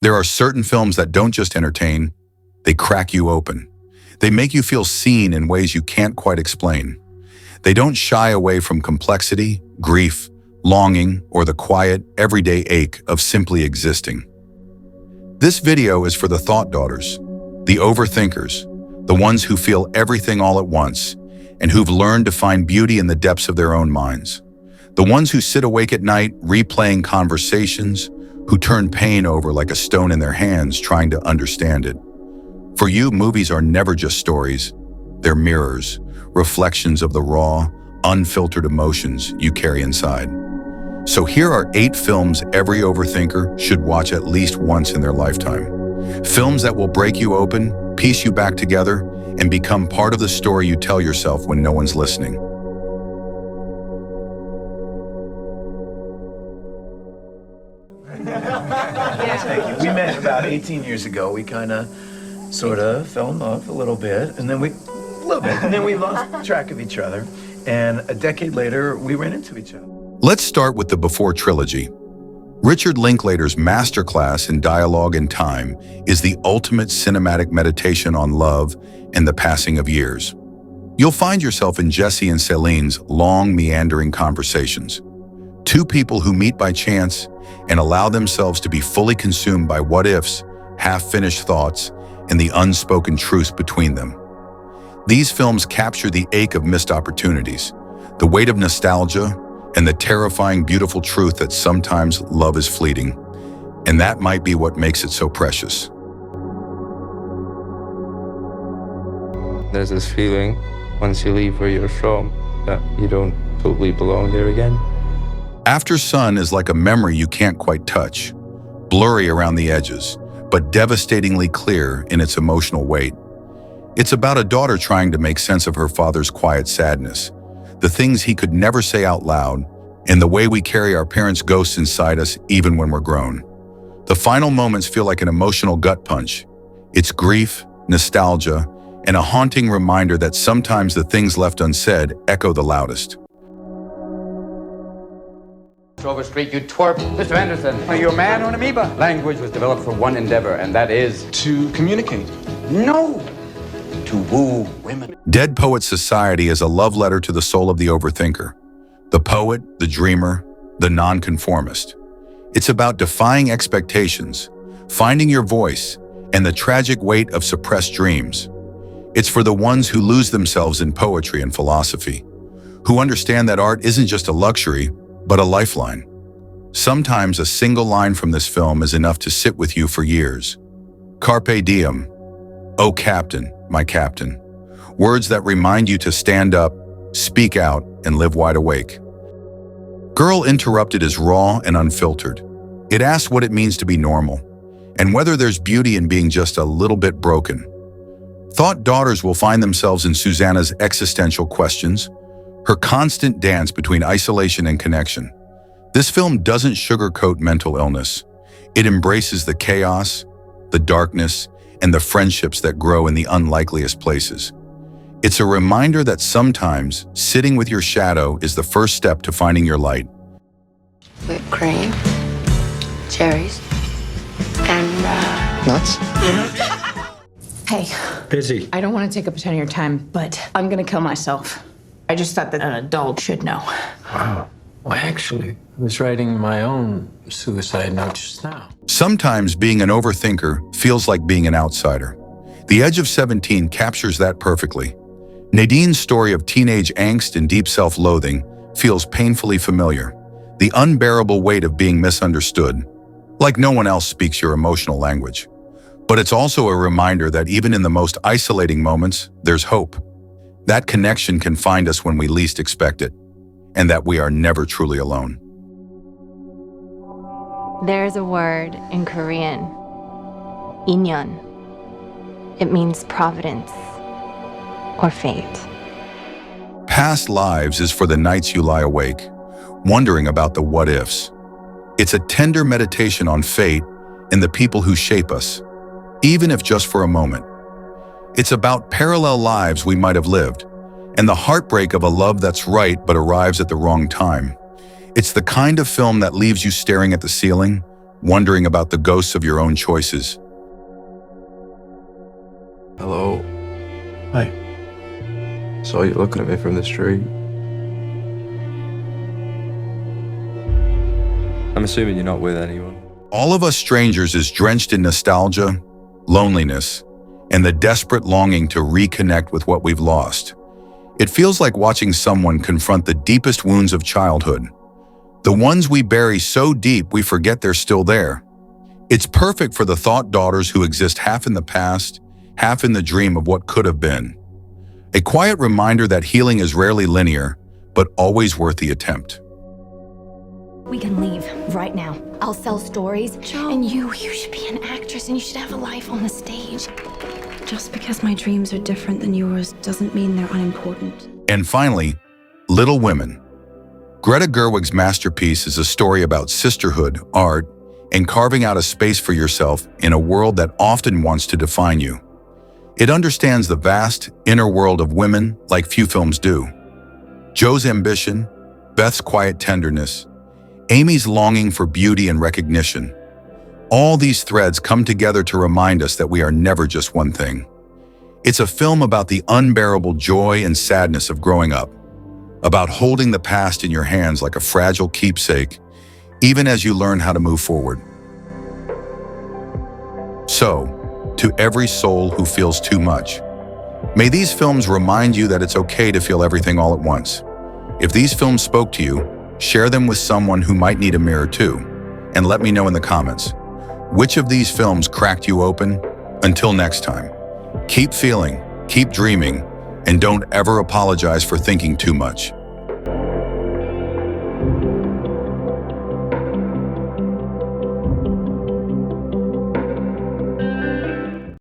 There are certain films that don't just entertain, they crack you open. They make you feel seen in ways you can't quite explain. They don't shy away from complexity, grief, longing, or the quiet, everyday ache of simply existing. This video is for the thought daughters, the overthinkers, the ones who feel everything all at once, and who've learned to find beauty in the depths of their own minds. The ones who sit awake at night, replaying conversations, who turn pain over like a stone in their hands, trying to understand it. For you, movies are never just stories. They're mirrors, reflections of the raw, unfiltered emotions you carry inside. So here are 8 films every overthinker should watch at least once in their lifetime. Films that will break you open, piece you back together, and become part of the story you tell yourself when no one's listening. Thank you. We met about 18 years ago. We sort of fell in love a little bit, and then we lost track of each other. And a decade later, we ran into each other. Let's start with the Before trilogy. Richard Linklater's masterclass in dialogue and time is the ultimate cinematic meditation on love and the passing of years. You'll find yourself in Jesse and Celine's long, meandering conversations. 2 people who meet by chance and allow themselves to be fully consumed by what-ifs, half-finished thoughts, and the unspoken truths between them. These films capture the ache of missed opportunities, the weight of nostalgia, and the terrifying, beautiful truth that sometimes love is fleeting. And that might be what makes it so precious. There's this feeling, once you leave where you're from, that you don't totally belong there again. After Sun is like a memory you can't quite touch, blurry around the edges, but devastatingly clear in its emotional weight. It's about a daughter trying to make sense of her father's quiet sadness, the things he could never say out loud, and the way we carry our parents' ghosts inside us even when we're grown. The final moments feel like an emotional gut punch. It's grief, nostalgia, and a haunting reminder that sometimes the things left unsaid echo the loudest. Overstreet, you twerp. Mr. Anderson, are you a man or an amoeba? Language was developed for one endeavor, and that is... To communicate. No! To woo women. Dead Poet Society is a love letter to the soul of the overthinker, the poet, the dreamer, the nonconformist. It's about defying expectations, finding your voice, and the tragic weight of suppressed dreams. It's for the ones who lose themselves in poetry and philosophy, who understand that art isn't just a luxury, but a lifeline. Sometimes a single line from this film is enough to sit with you for years. Carpe diem. Oh, Captain, my captain. Words that remind you to stand up, speak out, and live wide awake. Girl Interrupted is raw and unfiltered. It asks what it means to be normal, and whether there's beauty in being just a little bit broken. Thought daughters will find themselves in Susanna's existential questions, her constant dance between isolation and connection. This film doesn't sugarcoat mental illness. It embraces the chaos, the darkness, and the friendships that grow in the unlikeliest places. It's a reminder that sometimes sitting with your shadow is the first step to finding your light. Whipped cream, cherries, and nuts? Hey. Busy. I don't want to take up a ton of your time, but I'm gonna kill myself. I just thought that an adult should know. Wow. Well, actually, I was writing my own suicide note just now. Sometimes being an overthinker feels like being an outsider. The Edge of 17 captures that perfectly. Nadine's story of teenage angst and deep self-loathing feels painfully familiar. The unbearable weight of being misunderstood, like no one else speaks your emotional language. But it's also a reminder that even in the most isolating moments, there's hope. That connection can find us when we least expect it, and that we are never truly alone. There's a word in Korean, inyeon. It means providence or fate. Past lives is for the nights you lie awake, wondering about the what-ifs. It's a tender meditation on fate and the people who shape us, even if just for a moment. It's about parallel lives we might have lived, and the heartbreak of a love that's right but arrives at the wrong time. It's the kind of film that leaves you staring at the ceiling, wondering about the ghosts of your own choices. Hello. Hi. Saw you looking at me from the street. I'm assuming you're not with anyone. All of Us Strangers is drenched in nostalgia, loneliness, and the desperate longing to reconnect with what we've lost. It feels like watching someone confront the deepest wounds of childhood, the ones we bury so deep we forget they're still there. It's perfect for the thought daughters who exist half in the past, half in the dream of what could have been. A quiet reminder that healing is rarely linear, but always worth the attempt. We can leave right now. I'll sell stories. Joe. And you should be an actress and you should have a life on the stage. Just because my dreams are different than yours doesn't mean they're unimportant. And finally, Little Women. Greta Gerwig's masterpiece is a story about sisterhood, art, and carving out a space for yourself in a world that often wants to define you. It understands the vast, inner world of women like few films do. Joe's ambition, Beth's quiet tenderness, Amy's longing for beauty and recognition. All these threads come together to remind us that we are never just one thing. It's a film about the unbearable joy and sadness of growing up, about holding the past in your hands like a fragile keepsake, even as you learn how to move forward. So, to every soul who feels too much, may these films remind you that it's okay to feel everything all at once. If these films spoke to you, share them with someone who might need a mirror too, and let me know in the comments. Which of these films cracked you open? Until next time, keep feeling, keep dreaming, and don't ever apologize for thinking too much.